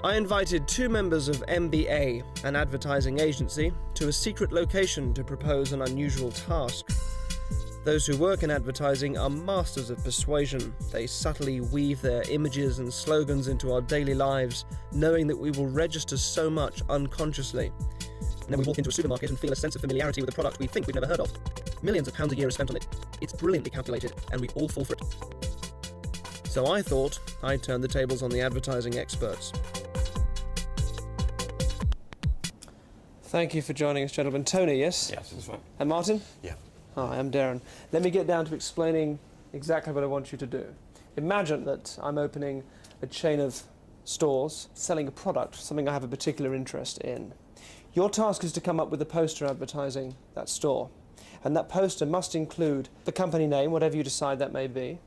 I invited 2 members of MBA, an advertising agency, to a secret location to propose an unusual task. Those who work in advertising are masters of persuasion. They subtly weave their images and slogans into our daily lives, knowing that we will register so much unconsciously. And then we walk into a supermarket and feel a sense of familiarity with a product we think we've never heard of. Millions of pounds a year are spent on it. It's brilliantly calculated, and we all fall for it. So I thought I'd turn the tables on the advertising experts. Thank you for joining us, gentlemen. Tony, yes? Yes, that's right. And Martin? Yeah. Hi, I'm Darren. Let me get down to explaining exactly what I want you to do. Imagine that I'm opening a chain of stores selling a product, something I have a particular interest in. Your task is to come up with a poster advertising that store. And that poster must include the company name, whatever you decide that may be.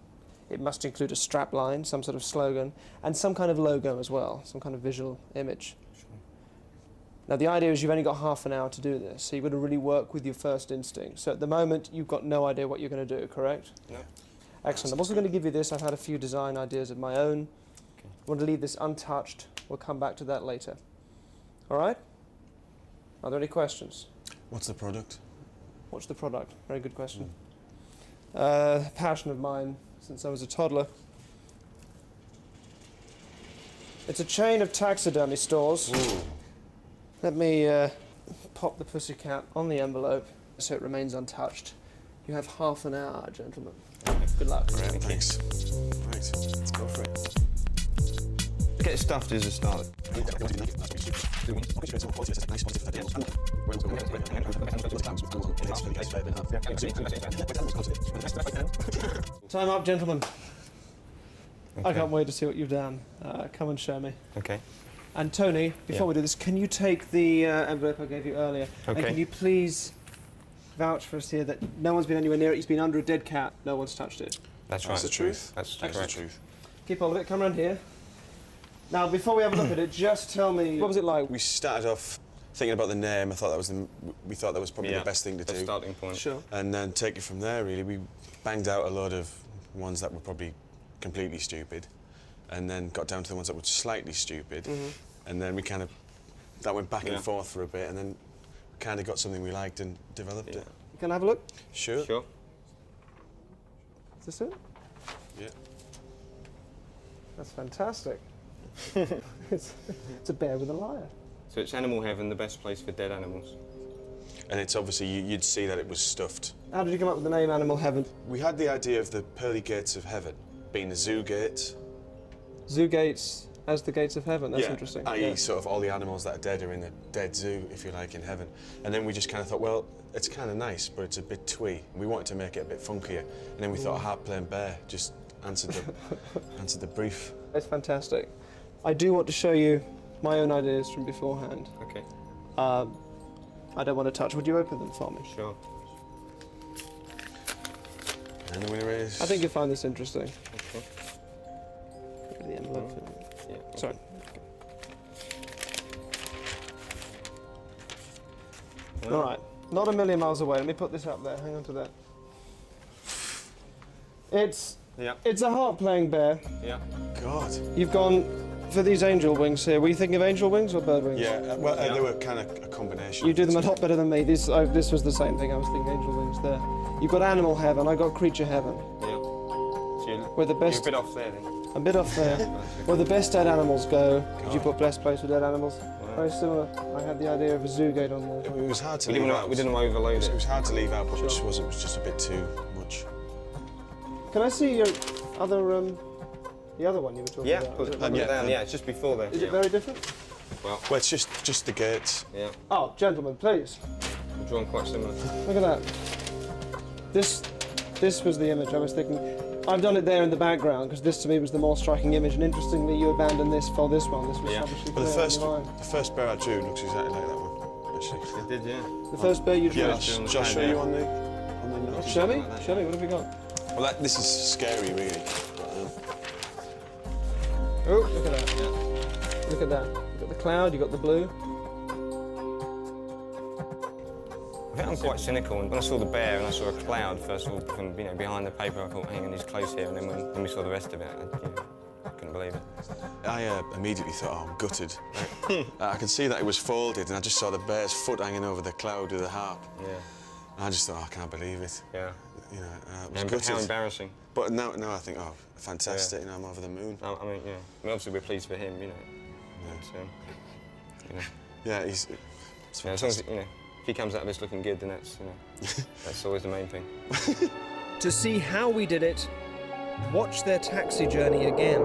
It must include a strapline, some sort of slogan, and some kind of logo as well, some kind of visual image. Sure. Now the idea is you've only got half an hour to do this, so you've got to really work with your first instinct. So at the moment, you've got no idea what you're going to do, correct? No. Excellent. I'm also going to give you this. I've had a few design ideas of my own. Okay. I want to leave this untouched. We'll come back to that later. All right? Are there any questions? What's the product? What's the product? Very good question. Passion of mine since I was a toddler. It's a chain of taxidermy stores. Ooh. Let me pop the pussycat on the envelope so it remains untouched. You have half an hour, gentlemen. Good luck. Great, thanks. Right, let's go for it. Get stuffed as a start. Time up, gentlemen. I Okay. can't wait to see what you've done. Come and show me. Okay. And Tony, before Yeah. we do this, can you take the envelope I gave you earlier? And Okay. can you please vouch for us here that no one's been anywhere near it? It's been under a dead cat. No one's touched it. That's right. That's the truth. That's That's the correct. truth. Keep hold of it. Come around here. Now, before we have a look at it, just tell me, what was it like? We started off thinking about the name. We thought that was probably Yeah, the best thing to the do. starting point. Sure. And then take it from there, really. We banged out a load of ones that were probably completely stupid, and then got down to the ones that were slightly stupid, and then we kind of, that went back Yeah. and forth for a bit, and then kind of got something we liked and developed Yeah. it. Can I have a look? Sure. Sure. Is this it? Yeah. That's fantastic. it's a bear with a lyre. So it's animal heaven, the best place for dead animals. And it's obviously, you'd see that it was stuffed. How did you come up with the name Animal Heaven? We had the idea of the pearly gates of heaven being the zoo gates. Zoo gates as the gates of heaven. That's Yeah, interesting. i.e. Yeah. sort of all the animals that are dead are in a dead zoo, if you like, in heaven. And then we just kind of thought, well, it's kind of nice, but it's a bit twee. We wanted to make it a bit funkier. And then we thought a heart-playing bear just answered the brief. It's fantastic. I do want to show you my own ideas from beforehand. Okay. I don't want to touch. Would you open them for me? Sure. And the winner is... I think you'll find this interesting. Okay. Get rid of the envelope. Yeah. Okay. Sorry. Well, All right. Not a million miles away. Let me put this up there. Hang on to that. It's Yeah. a heart-playing bear. Yeah. God. You've gone for these angel wings here. Were you thinking of angel wings or bird wings? Yeah, well, Yeah. they were kind of a combination. You do them a lot better than me. This was the same thing. I was thinking angel wings there. You've got animal heaven. I got creature heaven. Yeah. So We're the you're best. a bit off there then. A bit off there. Where the best dead animals go. Could you put blessed place for dead animals? Very similar. I had the idea of a zoo gate on there. It was hard to We leave didn't, out. we didn't overload It it. was hard to leave out, but it was just a bit too much. Can I see your other the other one you were talking Yeah, about? put Is it it- yeah. down. Yeah, it's just before there. Is yeah. it very different? Well, Well, it's just the gates. yeah. Oh, gentlemen, please. We're drawn quite similar. Look at that. This was the image I was thinking. I've done it there in the background because this to me was the more striking image. And interestingly, you abandoned this for this one. This was Yeah. obviously But clear in your mind. the first bear I drew looks exactly like that one, actually. It did, yeah. The first bear you drew. Yeah, First bear on the shall I show hand, you yeah. on the nose? Show me. like that, Show me. What have we got? Well, this is scary, really. Oh, look at that. Look at that. You got the cloud. You got the blue. I think I'm quite cynical, and when I saw the bear and I saw a cloud, first of all, from behind the paper, I thought, hang on, he's close here, and then when we saw the rest of it, I kind couldn't believe it. I immediately thought, oh, I'm gutted. I could see that it was folded, and I just saw the bear's foot hanging over the cloud of the harp. Yeah. And I just thought, oh, I can't believe it. Yeah. You know, it was And gutted. how embarrassing. But now I think, oh, fantastic. You know, I'm over the moon. I mean, you know, obviously we're pleased for him, you know. Yeah. But, you know, Yeah, he's. It's as long as, you know, if he comes out of this looking good, then that's, you know, that's always the main thing. To see how we did it, watch their taxi journey again.